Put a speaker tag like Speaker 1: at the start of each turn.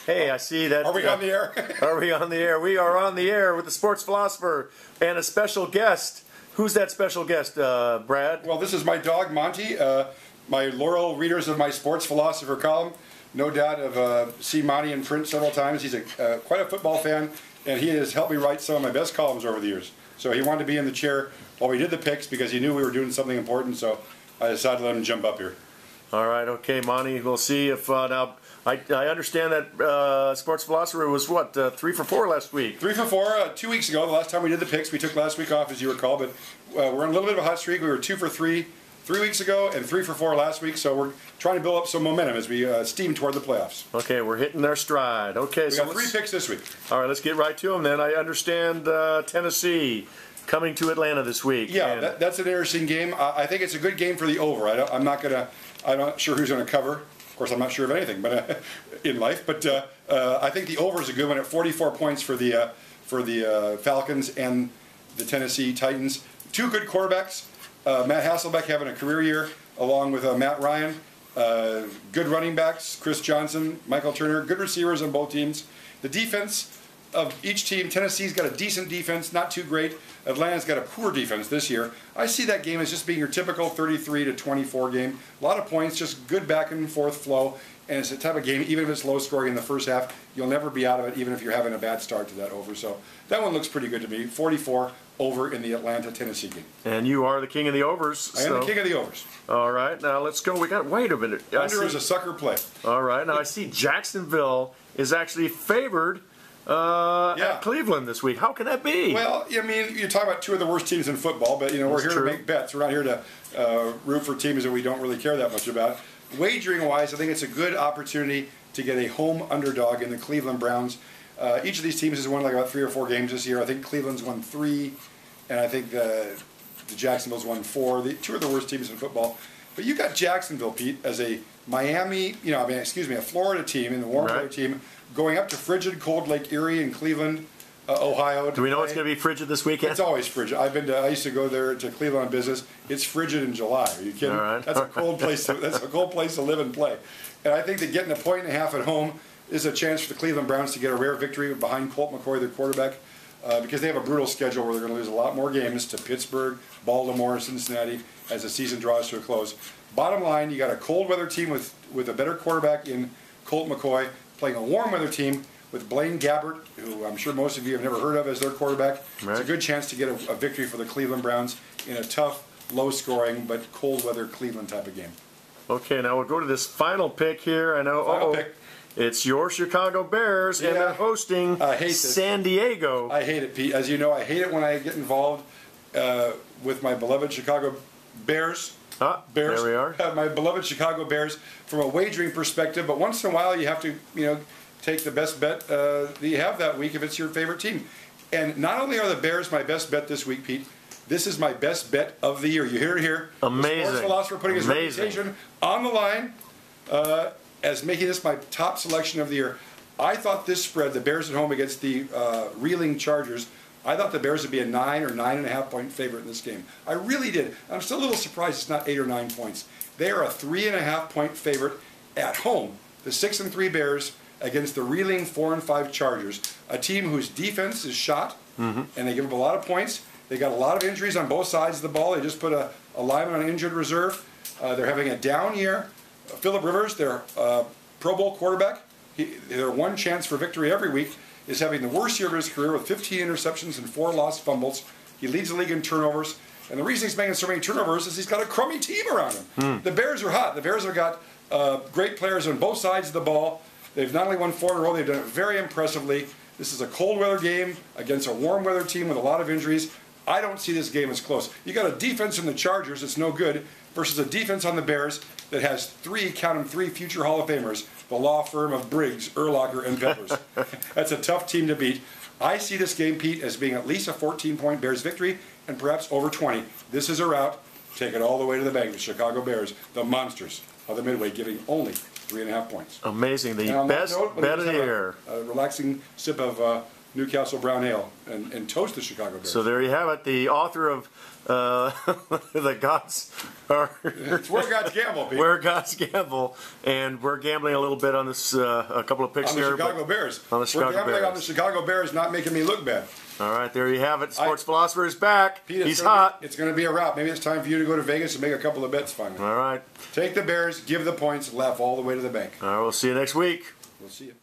Speaker 1: Hey, I see that.
Speaker 2: Are we on the air?
Speaker 1: Are we on the air? We are on the air with the sports philosopher and a special guest. Who's that special guest, Brad?
Speaker 2: Well, this is my dog, Monty. My loyal readers of my sports philosopher column, no doubt, have seen Monty in print several times. He's quite a football fan, and he has helped me write some of my best columns over the years. So he wanted to be in the chair while we did the picks because he knew we were doing something important, so I decided to let him jump up here.
Speaker 1: All right, okay, Monty. We'll see if now. I understand that sports philosopher was what 3 for 4 last week.
Speaker 2: 3 for 4 2 weeks ago. The last time we did the picks, we took last week off, as you recall. But we're in a little bit of a hot streak. We were 2 for 3 3 weeks ago and 3 for 4 last week. So we're trying to build up some momentum as we steam toward the playoffs.
Speaker 1: Okay, we're hitting our stride. Okay,
Speaker 2: we got 3 picks this week.
Speaker 1: All right, let's get right to them then. I understand Tennessee coming to Atlanta this week.
Speaker 2: Yeah, that's an interesting game. I think it's a good game for the over. I'm not sure who's going to cover. Of course, I'm not sure of anything, but in life. But I think the over is a good one at 44 points for the Falcons and the Tennessee Titans. 2 good quarterbacks. Matt Hasselbeck having a career year, along with Matt Ryan. Good running backs, Chris Johnson, Michael Turner. Good receivers on both teams. The defense of each team, Tennessee's got a decent defense, not too great. Atlanta's got a poor defense this year. I see that game as just being your typical 33-24 game. A lot of points, just good back and forth flow. And it's a type of game, even if it's low scoring in the first half, you'll never be out of it, even if you're having a bad start to that over. So that one looks pretty good to me. 44 over in the Atlanta-Tennessee game.
Speaker 1: And you are the king of the overs.
Speaker 2: I am the king of the overs.
Speaker 1: All right, now let's go. Wait a minute.
Speaker 2: Under is a sucker play.
Speaker 1: All right, now I see Jacksonville is actually favored at Cleveland this week. How can that be?
Speaker 2: Well, I mean, you're talking about 2 of the worst teams in football, but we're here to make bets. We're not here to root for teams that we don't really care that much about. Wagering-wise, I think it's a good opportunity to get a home underdog in the Cleveland Browns. Each of these teams has won like about 3 or 4 games this year. I think Cleveland's won 3, and I think the Jacksonville's won 4. 2 of the worst teams in football. But you got Jacksonville, Pete, as a a Florida team and the warm weather team going up to frigid, cold Lake Erie in Cleveland, Ohio.
Speaker 1: Do we know it's going to be frigid this weekend?
Speaker 2: It's always frigid. I used to go there to Cleveland on business. It's frigid in July. Are you kidding?
Speaker 1: All right.
Speaker 2: That's a cold place. That's a cold place to live and play. And I think that getting 1.5 points at home is a chance for the Cleveland Browns to get a rare victory behind Colt McCoy, their quarterback, because they have a brutal schedule where they're going to lose a lot more games to Pittsburgh, Baltimore, Cincinnati as the season draws to a close. Bottom line, you got a cold weather team with a better quarterback in Colt McCoy playing a warm weather team with Blaine Gabbert, who I'm sure most of you have never heard of as their quarterback. Right. It's a good chance to get a victory for the Cleveland Browns in a tough, low-scoring, but cold weather Cleveland type of game.
Speaker 1: Okay, now we'll go to this final pick here. I know.
Speaker 2: Final pick.
Speaker 1: It's your Chicago Bears, and they're hosting San Diego.
Speaker 2: I hate it, Pete. As you know, I hate it when I get involved with my beloved Chicago Bears.
Speaker 1: There we are.
Speaker 2: My beloved Chicago Bears from a wagering perspective, but once in a while you have to, take the best bet that you have that week if it's your favorite team. And not only are the Bears my best bet this week, Pete, this is my best bet of the year. You hear it here.
Speaker 1: Amazing.
Speaker 2: The sports philosopher putting his reputation on the line as making this my top selection of the year. I thought this spread, the Bears at home against the reeling Chargers, I thought the Bears would be a 9 or 9.5 point favorite in this game. I really did. I'm still a little surprised it's not 8 or 9 points. They are a 3.5 point favorite at home. The 6-3 Bears against the reeling 4-5 Chargers, a team whose defense is shot, and they give up a lot of points. They got a lot of injuries on both sides of the ball. They just put a lineman on injured reserve. They're having a down year. Phillip Rivers, their Pro Bowl quarterback, their one chance for victory every week, is having the worst year of his career with 15 interceptions and 4 lost fumbles. He leads the league in turnovers. And the reason he's making so many turnovers is he's got a crummy team around him. The Bears are hot. The Bears have got great players on both sides of the ball. They've not only won 4 in a row, they've done it very impressively. This is a cold weather game against a warm weather team with a lot of injuries. I don't see this game as close. You got a defense in the Chargers that's no good versus a defense on the Bears that has 3 future Hall of Famers, the law firm of Briggs, Urlacher, and Peppers. That's a tough team to beat. I see this game, Pete, as being at least a 14-point Bears victory and perhaps over 20. This is a route. Take it all the way to the bank. The Chicago Bears, the monsters of the Midway, giving only 3.5 points.
Speaker 1: Amazing. The best bet of the year.
Speaker 2: A relaxing sip of Newcastle Brown Ale and toast the Chicago Bears.
Speaker 1: So there you have it. The author of the Gods are
Speaker 2: It's Where Gods Gamble, Pete.
Speaker 1: Where Gods Gamble, and we're gambling a little bit on this a couple of picks
Speaker 2: On the
Speaker 1: here.
Speaker 2: Chicago Bears.
Speaker 1: On the Chicago
Speaker 2: We're gambling
Speaker 1: Bears.
Speaker 2: on the Chicago Bears not making me look bad.
Speaker 1: All right, there you have it. Sports Philosopher is back.
Speaker 2: Pete,
Speaker 1: He's hot.
Speaker 2: It's going to be a wrap. Maybe it's time for you to go to Vegas and make a couple of bets finally.
Speaker 1: All right.
Speaker 2: Take the Bears, give the points, laugh all the way to the bank.
Speaker 1: All right, we'll see you next week.
Speaker 2: We'll see you.